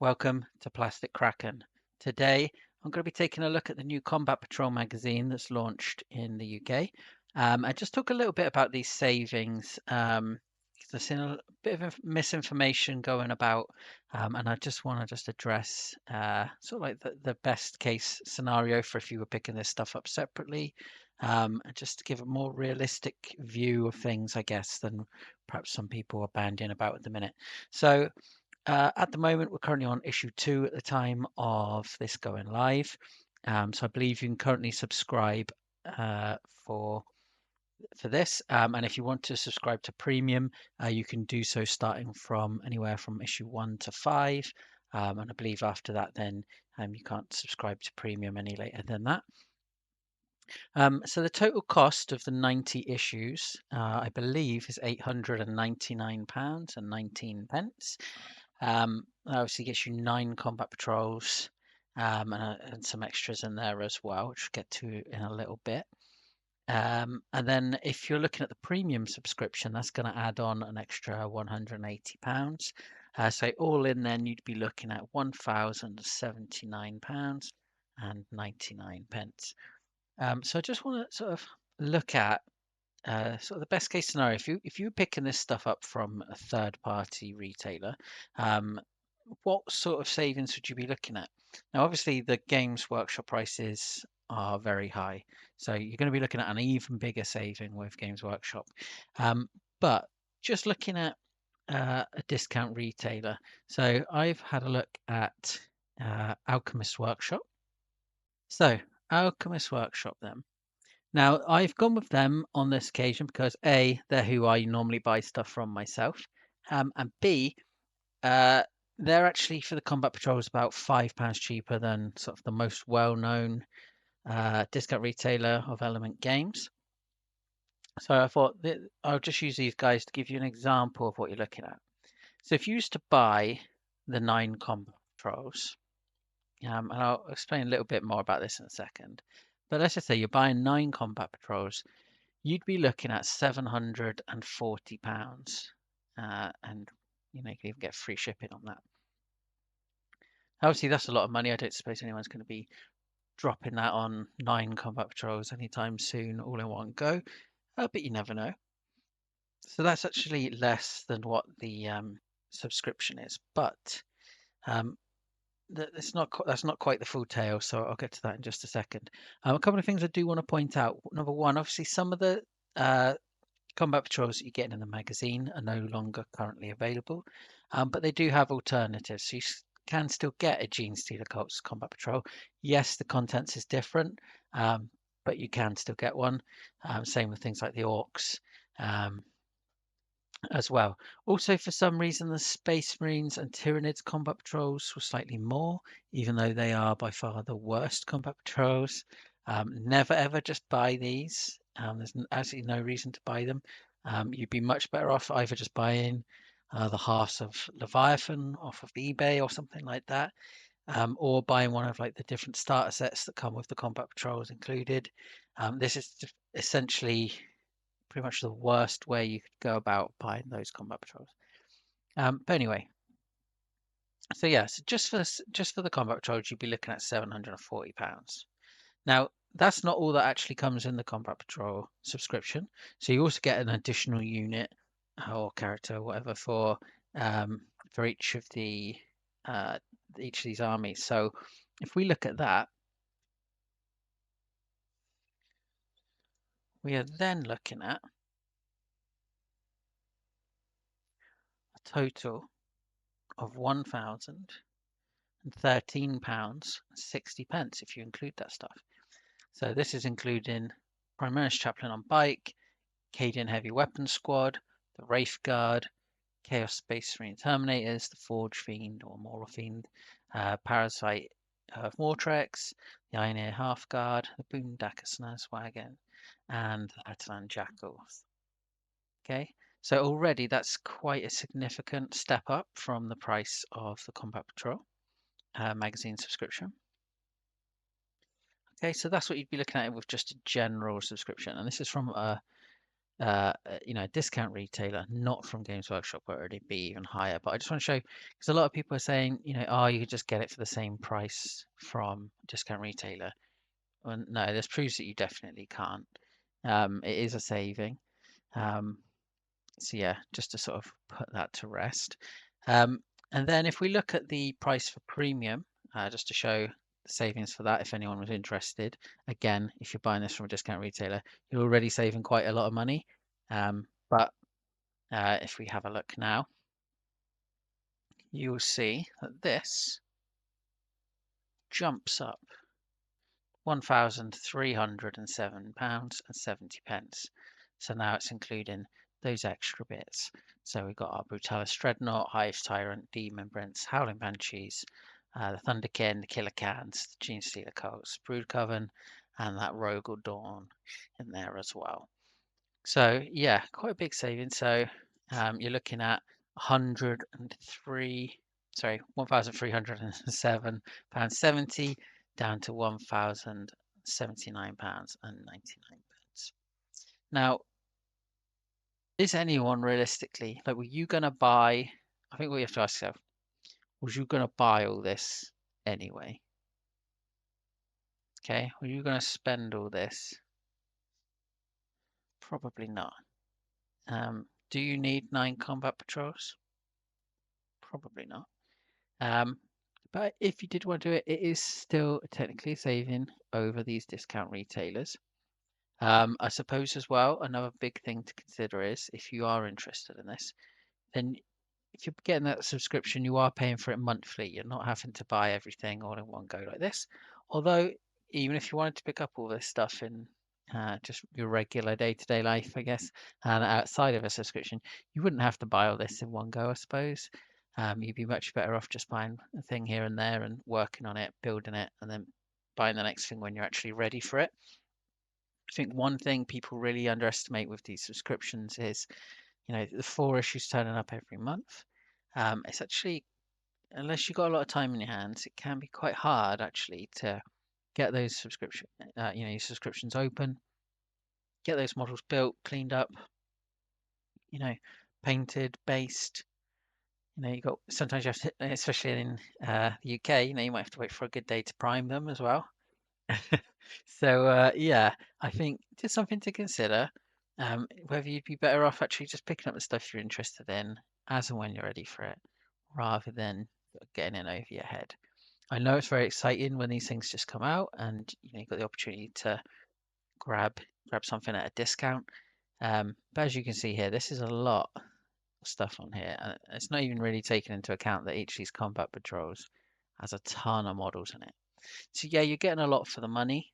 Welcome to Plastic Kraken. Today, I'm going to be taking a look at the new Combat Patrol magazine that's launched in the UK. And just talk a little bit about these savings. 'Cause I've seen a bit of misinformation going about, and I just want to just address sort of like the best case scenario for if you were picking this stuff up separately, and just to give a more realistic view of things, I guess, than perhaps some people are bandying about at the minute. So, at the moment, we're currently on issue 2 at the time of this going live. So I believe you can currently subscribe uh, for for this. And if you want to subscribe to premium, you can do so starting from anywhere from issue 1 to 5. And I believe after that, then you can't subscribe to premium any later than that. So the total cost of the 90 issues, I believe, is £899 and 19 pence. That obviously gets you 9 combat patrols, and some extras in there as well, which we'll get to in a little bit. And then if you're looking at the premium subscription, that's going to add on an extra £180. So all in, then you'd be looking at £1,079 and 99 pence. So I just want to sort of look at sort of the best case scenario. If you were picking this stuff up from a third party retailer, um, what sort of savings would you be looking at? Now, obviously, the Games Workshop prices are very high, so you're going to be looking at an even bigger saving with Games Workshop. Um, but just looking at a discount retailer, so I've had a look at Alchemist Workshop. So, Alchemist Workshop, then. Now, I've gone with them on this occasion because A, they're who I normally buy stuff from myself, and B, uh, they're actually for the Combat Patrols about £5 cheaper than sort of the most well-known discount retailer of Element Games. So I thought that I'll just use these guys to give you an example of what you're looking at. So if you used to buy the 9 Combat Patrols, and I'll explain a little bit more about this in a second, but let's just say you're buying 9 Combat Patrols, you'd be looking at £740, and you can even get free shipping on that. Obviously, that's a lot of money. I don't suppose anyone's going to be dropping that on 9 combat patrols anytime soon, all in one go. But you never know. So that's actually less than what the subscription is, but um, that's not quite the full tale. So I'll get to that in just a second. A couple of things I do want to point out. Number one, obviously, some of the combat patrols that you're getting in the magazine are no longer currently available, but they do have alternatives. So you can still get a Gene Stealer Cults Combat Patrol. Yes, the contents is different, but you can still get one. Same with things like the Orcs as well. Also, for some reason, the Space Marines and Tyranids Combat Patrols were slightly more, even though they are by far the worst combat patrols. Never ever just buy these. There's absolutely no reason to buy them. You'd be much better off either just buying the halves of Leviathan off of eBay or something like that, or buying one of like the different starter sets that come with the combat patrols included. This is just essentially pretty much the worst way you could go about buying those combat patrols. But anyway, so yeah, so just for the combat patrols, you'd be looking at £740. Now, that's not all that actually comes in the Combat Patrol subscription. So you also get an additional unit or character, or whatever, for each of these armies. So if we look at that, we are then looking at a total of £1,013.60 if you include that stuff. So this is including Primaris Chaplain on Bike, Cadian Heavy Weapons Squad, the Wraith Guard, Chaos Space Marine Terminators, the Forge Fiend or Moral Fiend, Parasite of Mortrex, the Ioneer Half Guard, the Boondaka Snaz Wagon, and the Atalan Jackals. Okay, so already that's quite a significant step up from the price of the Combat Patrol magazine subscription. Okay, so that's what you'd be looking at with just a general subscription, and this is from a a discount retailer, not from Games Workshop, where it'd be even higher. But I just want to show, because a lot of people are saying, oh, you could just get it for the same price from discount retailer. Well, no, this proves that you definitely can't. It is a saving. Um, so yeah, just to sort of put that to rest. Um, and then if we look at the price for premium, just to show the savings for that, if anyone was interested. Again, if you're buying this from a discount retailer, you're already saving quite a lot of money. But if we have a look now, you will see that this jumps up £1,307.70. So now it's including those extra bits. So we've got our Brutalis Dreadnought, Hive Tyrant, Demon Prince, Howling Banshees, the Thunderkin, the Killer Cans, the Gene Stealer Cults, Brood Coven, and that Rogue Dawn in there as well. So yeah, quite a big saving. So you're looking at 103, sorry, £1,307.70 down to £1,079.99. Now, is anyone realistically, like, were you gonna buy? I think we have to ask yourself, was you gonna buy all this anyway? Okay, were you gonna spend all this? Probably not. Do you need 9 combat patrols? Probably not. But if you did want to do it, it is still technically saving over these discount retailers. I suppose as well, another big thing to consider is if you are interested in this, then if you're getting that subscription, you are paying for it monthly. You're not having to buy everything all in one go like this. Although, even if you wanted to pick up all this stuff in just your regular day-to-day life, I guess, and outside of a subscription, you wouldn't have to buy all this in one go, I suppose. You'd be much better off just buying a thing here and there and working on it, building it, and then buying the next thing when you're actually ready for it. I think one thing people really underestimate with these subscriptions is, the 4 issues turning up every month. It's actually, unless you've got a lot of time in your hands, it can be quite hard actually to get those your subscriptions open, get those models built, cleaned up, you know, painted, based. You got sometimes you have to, especially in the UK, you might have to wait for a good day to prime them as well. So yeah, I think just something to consider. Whether you'd be better off actually just picking up the stuff you're interested in as and when you're ready for it, rather than getting in over your head. I know it's very exciting when these things just come out, and you've got the opportunity to grab something at a discount. But as you can see here, this is a lot of stuff on here, and it's not even really taken into account that each of these combat patrols has a ton of models in it. So yeah, you're getting a lot for the money.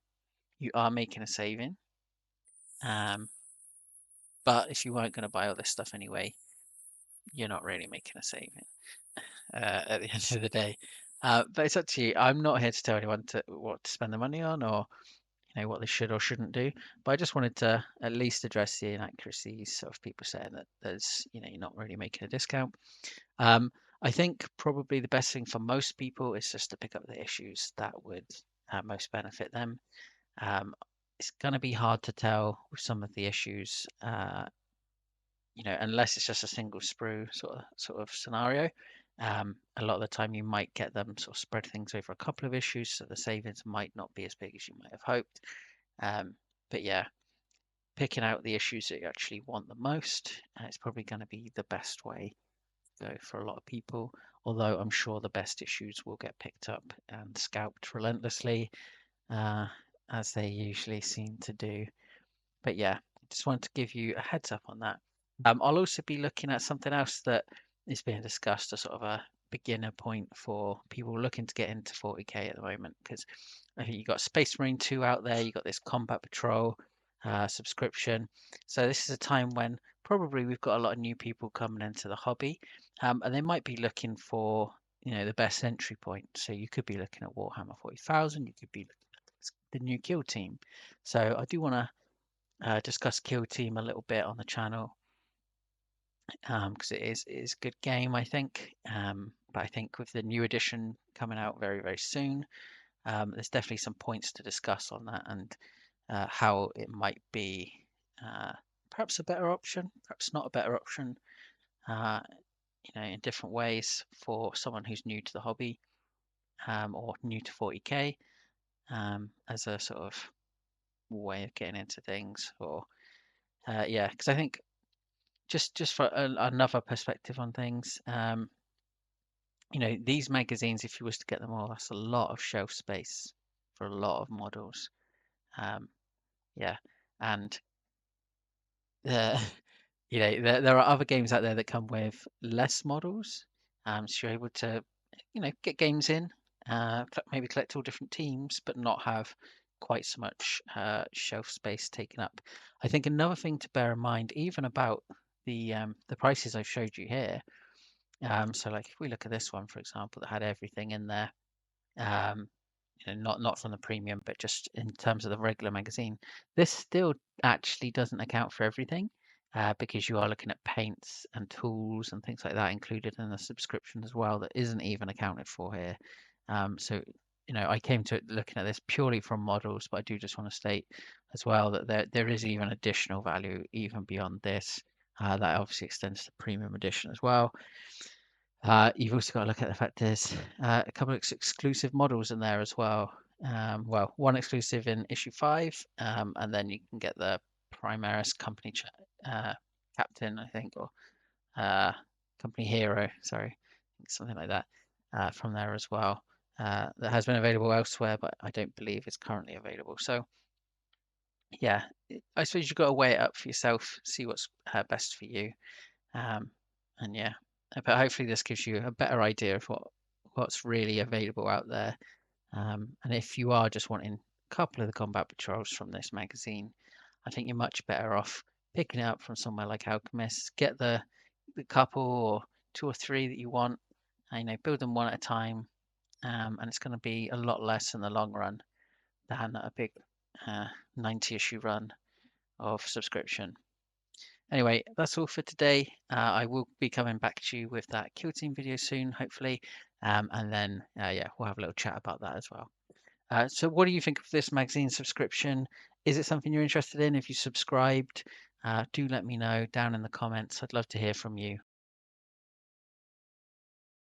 You are making a saving. But if you weren't going to buy all this stuff anyway, you're not really making a saving at the end of the day. But it's up to you. I'm not here to tell anyone what to spend the money on, or what they should or shouldn't do. But I just wanted to at least address the inaccuracies of people saying that you're not really making a discount. I think probably the best thing for most people is just to pick up the issues that would most benefit them. It's going to be hard to tell with some of the issues, unless it's just a single sprue sort of scenario. A lot of the time you might get them sort of spread things over a couple of issues, so the savings might not be as big as you might have hoped. But yeah, picking out the issues that you actually want the most, it's probably going to be the best way to go for a lot of people. Although I'm sure the best issues will get picked up and scalped relentlessly, as they usually seem to do. But yeah, just wanted to give you a heads up on that. I'll also be looking at something else that is being discussed, a sort of a beginner point for people looking to get into 40k at the moment, because I think you've got Space Marine 2 out there, you've got this Combat Patrol subscription. So this is a time when probably we've got a lot of new people coming into the hobby, and they might be looking for the best entry point. So you could be looking at Warhammer 40,000, you could be looking at the new Kill Team. So I do want to discuss Kill Team a little bit on the channel, because it is a good game, I think. But I think with the new edition coming out very, very soon, there's definitely some points to discuss on that, and how it might be perhaps a better option, perhaps not a better option, uh, in different ways for someone who's new to the hobby, or new to 40k, as a sort of way of getting into things, or yeah, because I think just for another perspective on things, these magazines, if you was to get them all, that's a lot of shelf space for a lot of models. Um, yeah, and uh, there are other games out there that come with less models, so you're able to, get games in, maybe collect all different teams, but not have quite so much shelf space taken up. I think another thing to bear in mind, even about the prices I've showed you here. So like if we look at this one, for example, that had everything in there, um, not from the premium, but just in terms of the regular magazine, this still actually doesn't account for everything, because you are looking at paints and tools and things like that included in the subscription as well that isn't even accounted for here. So I came to it looking at this purely from models, but I do just want to state as well that there is even additional value even beyond this. That obviously extends to premium edition as well. You've also got to look at the fact there's a couple of exclusive models in there as well. Well, one exclusive in issue 5, and then you can get the Primaris company captain, I think, or company hero, sorry, something like that, from there as well. That has been available elsewhere, but I don't believe it's currently available. So, yeah, I suppose you've got to weigh it up for yourself, see what's best for you. Um, and yeah, but hopefully this gives you a better idea of what's really available out there. And if you are just wanting a couple of the combat patrols from this magazine, I think you're much better off picking it up from somewhere like Alchemist. Get the couple or 2 or 3 that you want, and build them one at a time. And it's going to be a lot less in the long run than a big 90 issue run of subscription. Anyway, that's all for today. I will be coming back to you with that kill team video soon, hopefully. And then, yeah, we'll have a little chat about that as well. So what do you think of this magazine subscription? Is it something you're interested in? If you subscribed, do let me know down in the comments. I'd love to hear from you.